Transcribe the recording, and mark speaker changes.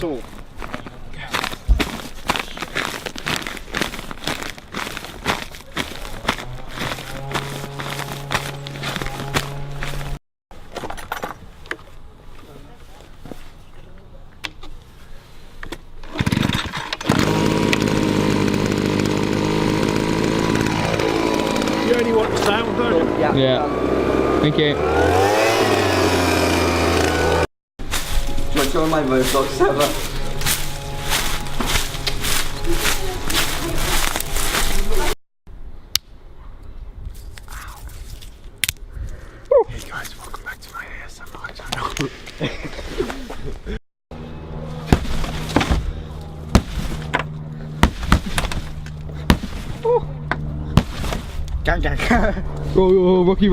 Speaker 1: all. You only want the sound, don't you?
Speaker 2: Yeah. Thank you.
Speaker 3: Do you want to join my roadblocks server?
Speaker 1: Hey guys, welcome back to my ASMR channel. Gang gang.
Speaker 2: Oh, Rocky.